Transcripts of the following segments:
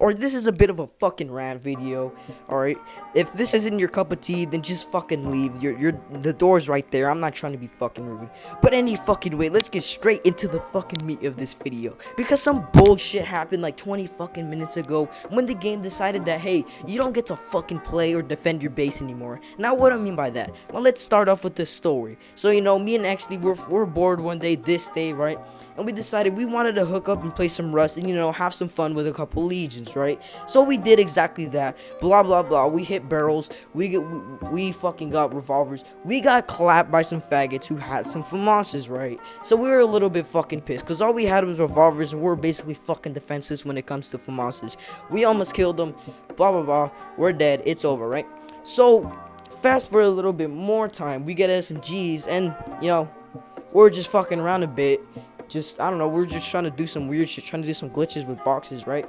or this is a bit of a fucking rant video. Alright, if this isn't your cup of tea, then just fucking leave. The door's right there. I'm not trying to be fucking rude, but any fucking way, let's get straight into the fucking meat of this video, because some bullshit happened like 20 fucking minutes ago when the game decided that, hey, you don't get to fucking play or defend your base anymore. Now, what do I mean by that? Well, let's start off with this story. So, me and Exley were bored one day, this day, right? And we decided we wanted to hook up and play some Rust and, have some fun with a couple legions, right? So we did exactly that. Blah, blah, blah. We hit barrels. We fucking got revolvers. We got clapped by some faggots who had some FAMASs, right? So we were a little bit fucking pissed, because all we had was revolvers and we were basically fucking defenseless when it comes to FAMASs. We almost killed them. Blah, blah, blah. We're dead. It's over, right? So, fast forward a little bit more time. We get SMGs and, we're just fucking around a bit. I don't know, we're just trying to do some weird shit, trying to do some glitches with boxes, right?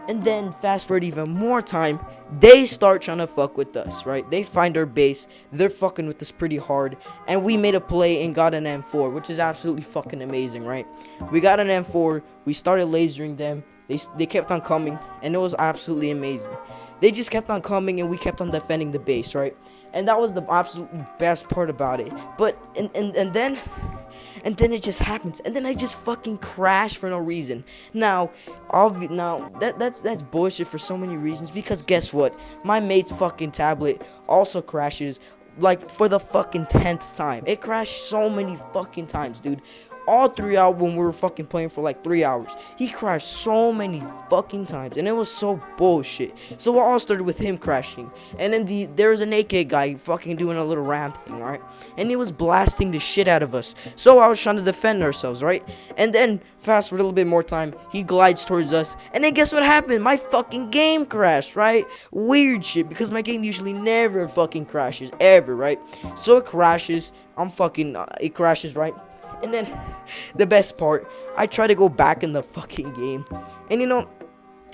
And then fast forward even more time, they start trying to fuck with us, right? They find our base, they're fucking with us pretty hard, and we made a play and got an M4, which is absolutely fucking amazing, right? We got an M4, we started lasering them, they kept on coming, and it was absolutely amazing. They just kept on coming, and we kept on defending the base, right? And that was the absolutely best part about it. But and then it just happens, and then I just fucking crash for no reason. Now that's bullshit for so many reasons, because guess what? My mate's fucking tablet also crashes, like, for the fucking 10th time. It crashed so many fucking times, dude. All 3 hours when we were fucking playing for like 3 hours. He crashed so many fucking times, and it was so bullshit. So it all started with him crashing, and then there was a naked guy fucking doing a little ramp thing, right? And he was blasting the shit out of us. So I was trying to defend ourselves, right? And then fast for a little bit more time, he glides towards us, and then guess what happened? My fucking game crashed, right? Weird shit, because my game usually never fucking crashes ever, right? So it crashes. It crashes, right? And then, the best part, I try to go back in the fucking game. And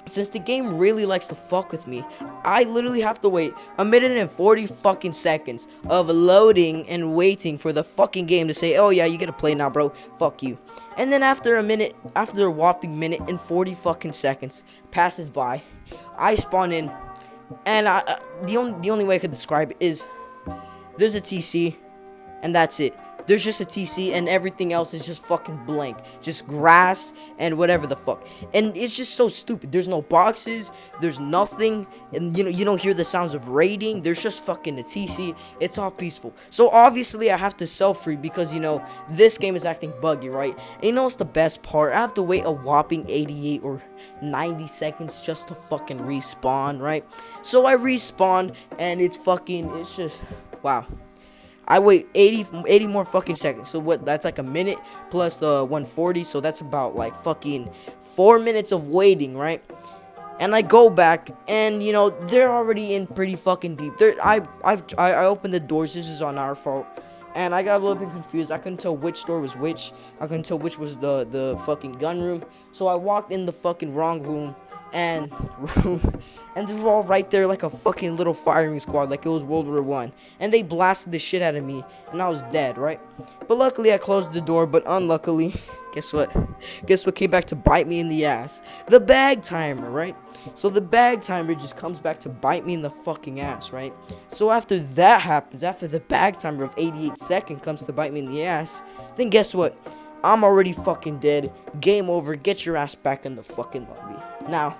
since the game really likes to fuck with me, I literally have to wait 1 minute and 40 fucking seconds of loading and waiting for the fucking game to say, oh yeah, you get to play now, bro. Fuck you. And then after a whopping 1 minute and 40 fucking seconds passes by, I spawn in, and the only way I could describe it is, there's a TC, and that's it. There's just a TC, and everything else is just fucking blank. Just grass and whatever the fuck. And it's just so stupid. There's no boxes. There's nothing. And, you don't hear the sounds of raiding. There's just fucking a TC. It's all peaceful. So, obviously, I have to self-free because, this game is acting buggy, right? And what's the best part? I have to wait a whopping 88 or 90 seconds just to fucking respawn, right? So, I respawn, and it's just, wow. I wait 80 more fucking seconds. So what? That's like a minute plus the 140. So that's about like fucking 4 minutes of waiting, right? And I go back, and they're already in pretty fucking deep. I opened the doors. This is on our fault. And I got a little bit confused. I couldn't tell which door was which. I couldn't tell which was the fucking gun room. So I walked in the fucking wrong room. And they were all right there like a fucking little firing squad, like it was World War I. And they blasted the shit out of me, and I was dead, right? But luckily I closed the door, but unluckily, guess what? Guess what came back to bite me in the ass? The bag timer, right? So the bag timer just comes back to bite me in the fucking ass, right? So after that happens, after the bag timer of 88 seconds comes to bite me in the ass, then guess what? I'm already fucking dead. Game over. Get your ass back in the fucking lobby. Now,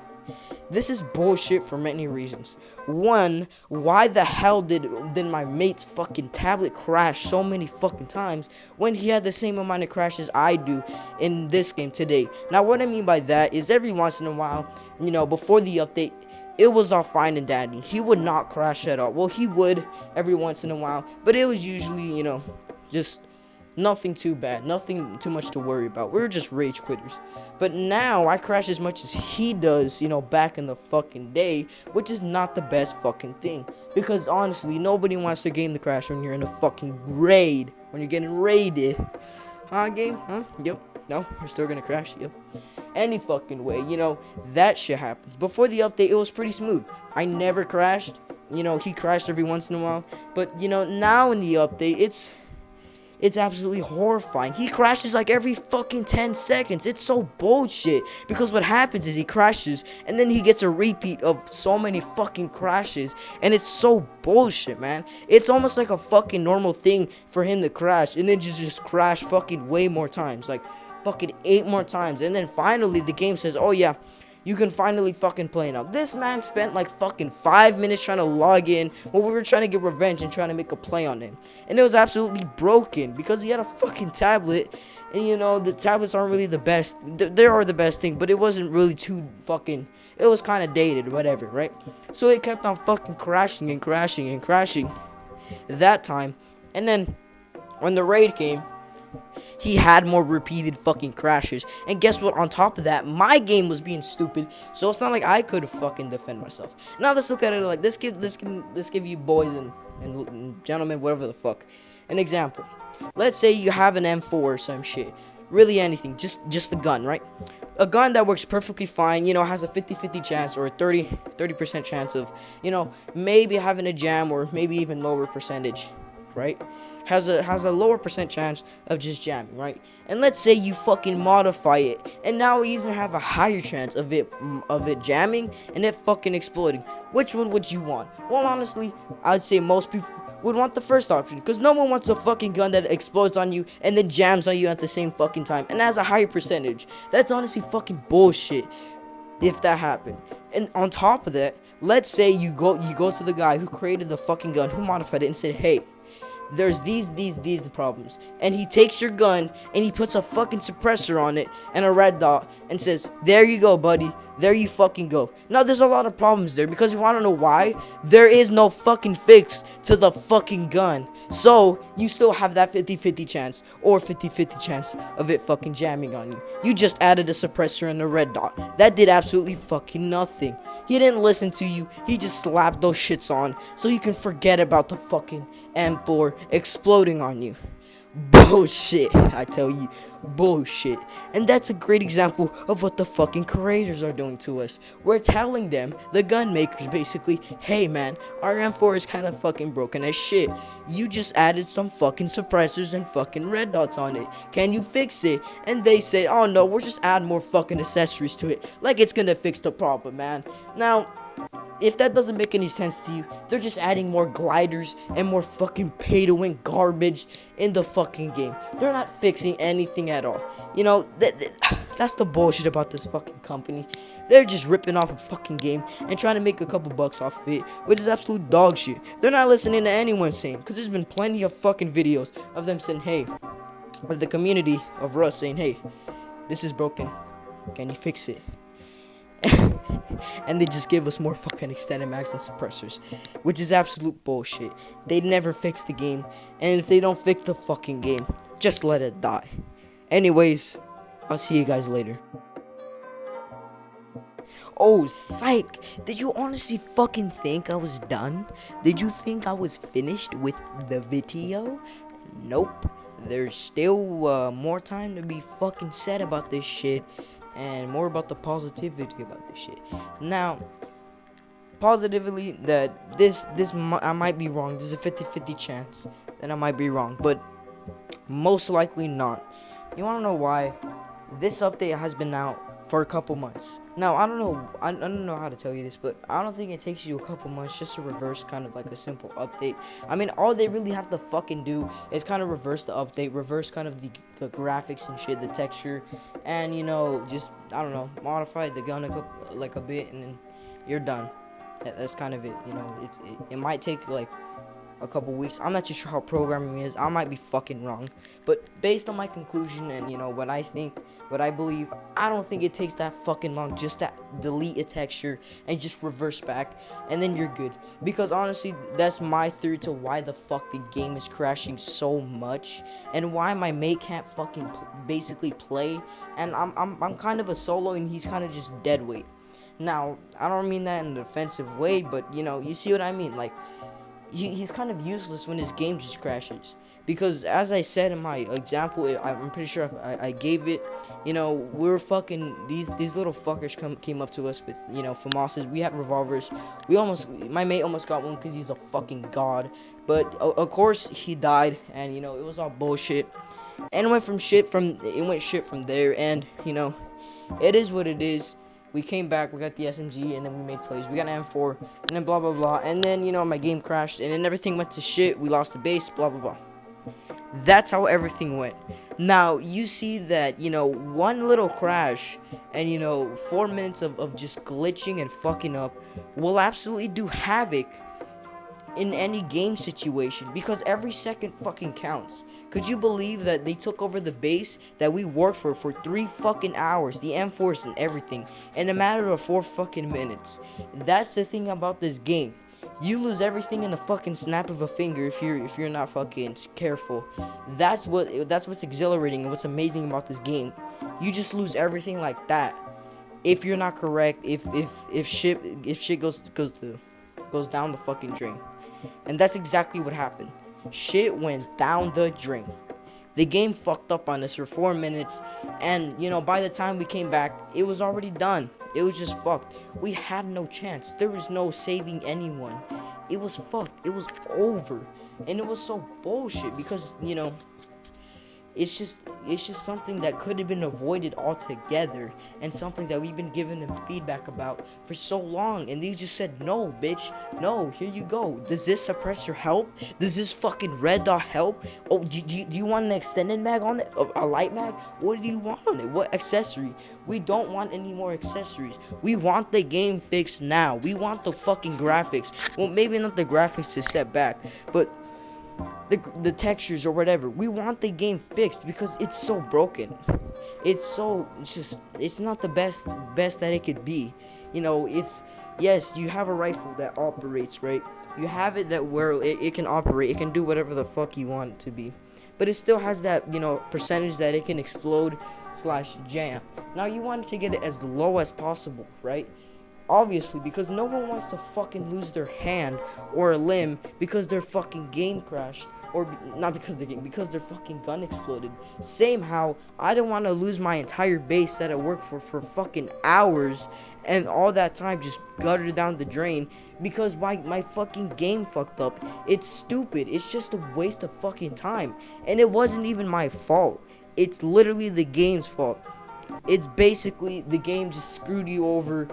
this is bullshit for many reasons. One, why the hell did my mate's fucking tablet crash so many fucking times when he had the same amount of crashes I do in this game today? Now, what I mean by that is every once in a while, before the update, it was all fine and dandy. He would not crash at all. Well, he would every once in a while, but it was usually, just nothing too bad, nothing too much to worry about. We were just rage quitters. But now I crash as much as he does, back in the fucking day, which is not the best fucking thing. Because honestly, nobody wants their game to crash when you're in a fucking raid, when you're getting raided. Huh, game? Huh? Yep. No, you're still gonna crash. Yep. Any fucking way, that shit happens. Before the update, it was pretty smooth. I never crashed. He crashed every once in a while. But, now in the update, It's absolutely horrifying. He crashes like every fucking 10 seconds. It's so bullshit. Because what happens is he crashes and then he gets a repeat of so many fucking crashes. And it's so bullshit, man. It's almost like a fucking normal thing for him to crash and then just crash fucking way more times. Like fucking 8 more times. And then finally the game says, oh yeah, you can finally fucking play now. This man spent like fucking 5 minutes trying to log in while we were trying to get revenge and trying to make a play on him. And it was absolutely broken because he had a fucking tablet. And you know, the tablets aren't really the best. They are the best thing, but it wasn't really too fucking, it was kind of dated, whatever, right? So it kept on fucking crashing and crashing and crashing that time. And then when the raid came, he had more repeated fucking crashes. And guess what? On top of that, my game was being stupid. So it's not like I could fucking defend myself. Now let's look at it like this. Let's give you boys and gentlemen, whatever the fuck, an example. Let's say you have an M4 or some shit. Really anything. Just a gun, right? A gun that works perfectly fine, you know, has a 50-50 chance or a 30% chance of, you know, maybe having a jam or maybe even lower percentage, right? Has a lower percent chance of just jamming, right? And let's say you fucking modify it, and now you even have a higher chance of it jamming and it fucking exploding. Which one would you want? Well, honestly, I'd say most people would want the first option, because no one wants a fucking gun that explodes on you and then jams on you at the same fucking time and has a higher percentage. That's honestly fucking bullshit if that happened. And on top of that, let's say you go to the guy who created the fucking gun, who modified it, and said, hey, there's these problems, and he takes your gun and he puts a fucking suppressor on it and a red dot and says, there you go, buddy, there you fucking go. Now there's a lot of problems there, because you want to know why? There is no fucking fix to the fucking gun, so you still have that 50-50 chance or 50-50 chance of it fucking jamming on you. You just added a suppressor and a red dot that did absolutely fucking nothing. He didn't listen to you. He just slapped those shits on so you can forget about the fucking M4 exploding on you. Bullshit, I tell you, bullshit. And that's a great example of what the fucking creators are doing to us. We're telling them, the gun makers, basically, hey man, our M4 is kind of fucking broken as shit. You just added some fucking suppressors and fucking red dots on it. Can you fix it? And they say, oh no, we're just adding more fucking accessories to it, like it's gonna fix the problem, man. Now, if that doesn't make any sense to you, they're just adding more gliders and more fucking pay-to-win garbage in the fucking game. They're not fixing anything at all. You know, that's the bullshit about this fucking company. They're just ripping off a fucking game and trying to make a couple bucks off of it, which is absolute dog shit. They're not listening to anyone saying, because there's been plenty of fucking videos of them saying, hey, with the community of Rust saying, hey, this is broken. Can you fix it? And they just give us more fucking extended mags and suppressors, which is absolute bullshit. They never fix the game, and if they don't fix the fucking game, just let it die. Anyways, I'll see you guys later. Oh, psych! Did you honestly fucking think I was done? Did you think I was finished with the video? Nope. There's still more time to be fucking said about this shit, and more about the positivity about this shit. Now, positively, that this I might be wrong. There's a 50-50 chance that I might be wrong, but most likely not. You wanna know why? This update has been out for a couple months. Now, I don't know how to tell you this, but I don't think it takes you a couple months just to reverse kind of like a simple update. I mean, all they really have to fucking do is kind of reverse the update, reverse kind of the graphics and shit, the texture, and, you know, just, I don't know, modify the gun a bit, and then you're done. That's kind of it, you know. It might take like a couple weeks. I'm not too sure how programming is. I might be fucking wrong, but based on my conclusion and, you know, what I think, what I believe, I don't think it takes that fucking long just to delete a texture and just reverse back, and then you're good. Because honestly, that's my theory to why the fuck the game is crashing so much, and why my mate can't fucking basically play, and I'm kind of a solo and he's kind of just dead weight. Now, I don't mean that in an offensive way, but, you know, you see what I mean. Like, he's kind of useless when his game just crashes. because as I said in my example, I'm pretty sure I gave it. You know, we were fucking these little fuckers came up to us with, you know, FAMASs. We had revolvers. My mate almost got one because he's a fucking god. But of course he died, and you know it was all bullshit. And it went shit from there, and you know, it is what it is. We came back, we got the SMG, and then we made plays. We got an M4, and then blah blah blah, and then you know my game crashed, and then everything went to shit. We lost the base, blah blah blah. That's how everything went. Now you see that, you know, one little crash and, you know, 4 minutes of just glitching and fucking up will absolutely do havoc in any game situation, because every second fucking counts. Could you believe that they took over the base that we worked for 3 fucking hours, the M4s and everything, in a matter of 4 fucking minutes? That's the thing about this game. You lose everything in a fucking snap of a finger if you're not fucking careful. That's what's exhilarating and what's amazing about this game. You just lose everything like that if you're not correct. If shit goes down the fucking drain. And that's exactly what happened. Shit went down the drain. The game fucked up on us for 4 minutes, and you know, by the time we came back, it was already done. It was just fucked. We had no chance. There was no saving anyone. It was fucked. It was over. And it was so bullshit because, you know, it's just something that could have been avoided altogether, and something that we've been giving them feedback about for so long, and they just said, no, bitch, no, here you go. Does this suppressor help? Does this fucking red dot help? Oh, do you want an extended mag on it? A light mag? What do you want on it? What accessory? We don't want any more accessories. We want the game fixed now. We want the fucking graphics. Well, maybe not the graphics to set back, but the textures or whatever. We want the game fixed because it's so broken. It's not the best that it could be. You know, yes, you have a rifle that operates, right? You have it that where it can operate, it can do whatever the fuck you want it to be, but it still has that, you know, percentage that it can explode / jam. Now you want to get it as low as possible, right? Obviously, because no one wants to fucking lose their hand or a limb because their fucking game crashed, or not because their fucking gun exploded. Same how I don't want to lose my entire base that I worked for fucking hours, and all that time just guttered down the drain because my fucking game fucked up. It's stupid. It's just a waste of fucking time, and it wasn't even my fault. It's literally the game's fault. It's basically the game just screwed you over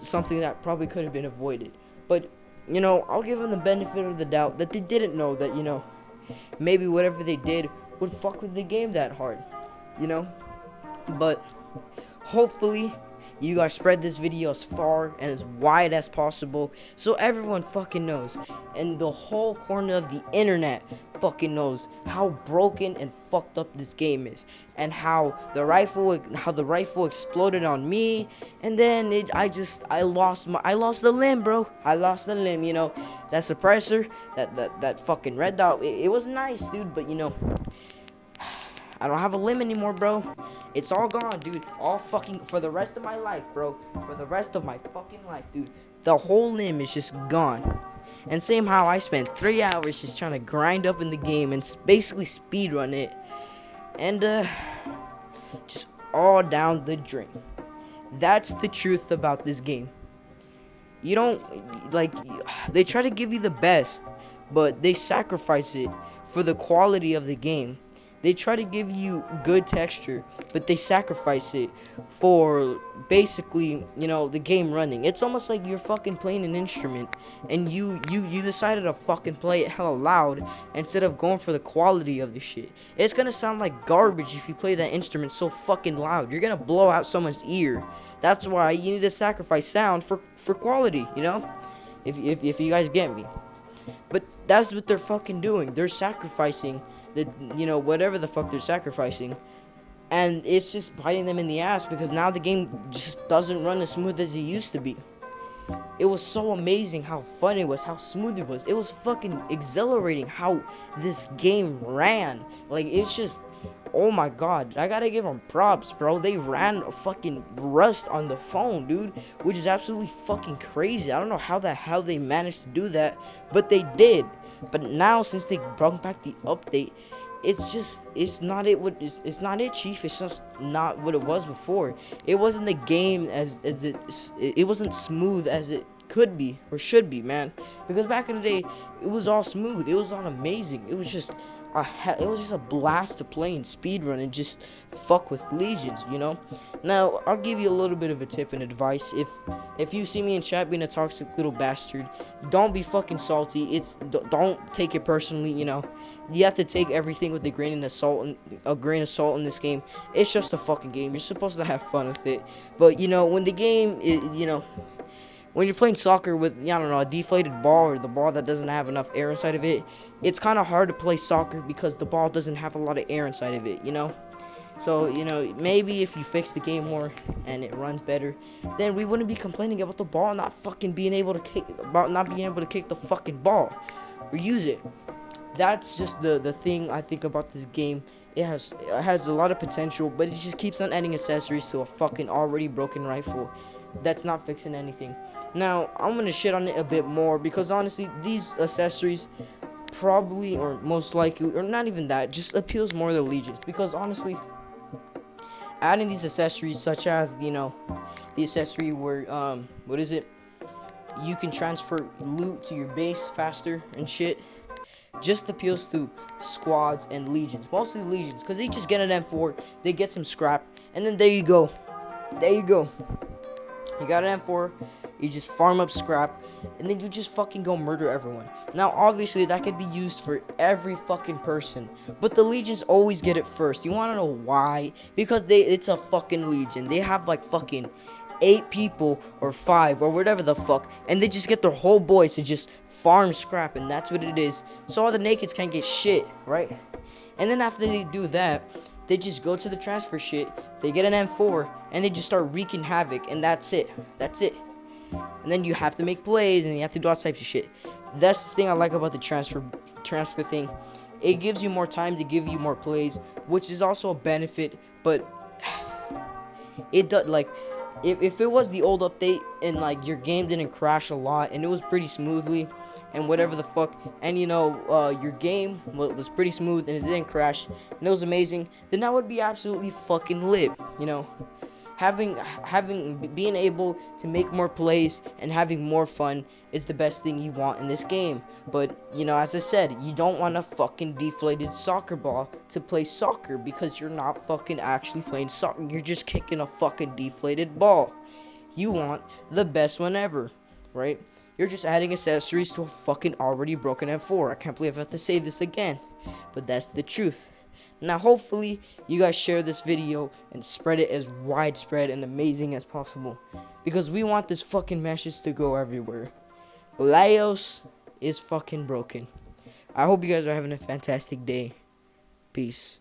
something that probably could have been avoided. But, you know, I'll give them the benefit of the doubt that they didn't know that, you know, maybe whatever they did would fuck with the game that hard, you know. But hopefully you guys spread this video as far and as wide as possible so everyone fucking knows, and the whole corner of the internet fucking knows how broken and fucked up this game is, and how the rifle exploded on me, and then I lost the limb, bro. I lost the limb, you know. That suppressor, that fucking red dot, it was nice, dude, but you know, I don't have a limb anymore, bro. It's all gone, dude. All fucking for the rest of my life, bro. For the rest of my fucking life, dude. The whole limb is just gone. And same how I spent 3 hours just trying to grind up in the game and basically speedrun it. And just all down the drain. That's the truth about this game. You don't, like, they try to give you the best, but they sacrifice it for the quality of the game. They try to give you good texture, but they sacrifice it for basically, you know, the game running. It's almost like you're fucking playing an instrument, and you decided to fucking play it hella loud instead of going for the quality of the shit. It's gonna sound like garbage if you play that instrument so fucking loud. You're gonna blow out someone's ear. That's why you need to sacrifice sound for quality, you know? If you guys get me. But that's what they're fucking doing. They're sacrificing you know, whatever the fuck they're sacrificing, and it's just biting them in the ass because now the game just doesn't run as smooth as it used to be. It was so amazing how fun it was, how smooth it was. It was fucking exhilarating how this game ran. Like, it's just, oh my god, I gotta give them props, bro. They ran a fucking Rust on the phone, dude, which is absolutely fucking crazy. I don't know how the hell they managed to do that, but they did. But now since they brought back the update, it's not it's not it, chief. It's just not what it was before. It wasn't the game it wasn't smooth as it could be or should be, man. Because back in the day, it was all smooth. It was all amazing. It was just a blast to play and speedrun and just fuck with legions, you know. Now I'll give you a little bit of a tip and advice. If you see me in chat being a toxic little bastard, don't be fucking salty. Don't take it personally, you know. You have to take everything with a grain of salt in this game. It's just a fucking game. You're supposed to have fun with it. But you know, when the game you know, when you're playing soccer with, I don't know, a deflated ball or the ball that doesn't have enough air inside of it, it's kind of hard to play soccer because the ball doesn't have a lot of air inside of it, you know? So, you know, maybe if you fix the game more and it runs better, then we wouldn't be complaining about the ball not being able to kick the fucking ball or use it. That's just the thing I think about this game. It has a lot of potential, but it just keeps on adding accessories to a fucking already broken rifle. That's not fixing anything. Now, I'm gonna shit on it a bit more because honestly, these accessories probably, or most likely, or not even that, just appeals more to the legions. Because honestly, adding these accessories, such as, you know, the accessory where what is it? You can transfer loot to your base faster and shit. Just appeals to squads and legions, mostly legions, because they just get an M4, they get some scrap, and then there you go. You got an M4, you just farm up scrap, and then you just fucking go murder everyone. Now, obviously, that could be used for every fucking person, but the legions always get it first. You wanna know why? Because it's a fucking legion. They have like fucking 8 people or 5 or whatever the fuck, and they just get their whole boys to just farm scrap, and that's what it is. So all the nakeds can't get shit, right? And then after they do that, they just go to the transfer shit, they get an M4, and they just start wreaking havoc, and that's it. And then you have to make plays, and you have to do all types of shit. That's the thing I like about the transfer thing. It gives you more time to give you more plays, which is also a benefit, but it does, like, if it was the old update and like your game didn't crash a lot and it was pretty smoothly and whatever the fuck, and you know, your game was pretty smooth and it didn't crash and it was amazing, then that would be absolutely fucking lit, you know. Being able to make more plays and having more fun is the best thing you want in this game. But you know, as I said, you don't want a fucking deflated soccer ball to play soccer, because you're not fucking actually playing soccer. You're just kicking a fucking deflated ball. You want the best one ever, right? You're just adding accessories to a fucking already broken M4. I can't believe I have to say this again, but that's the truth. Now, hopefully, you guys share this video and spread it as widespread and amazing as possible, because we want this fucking message to go everywhere. LIOS is fucking broken. I hope you guys are having a fantastic day. Peace.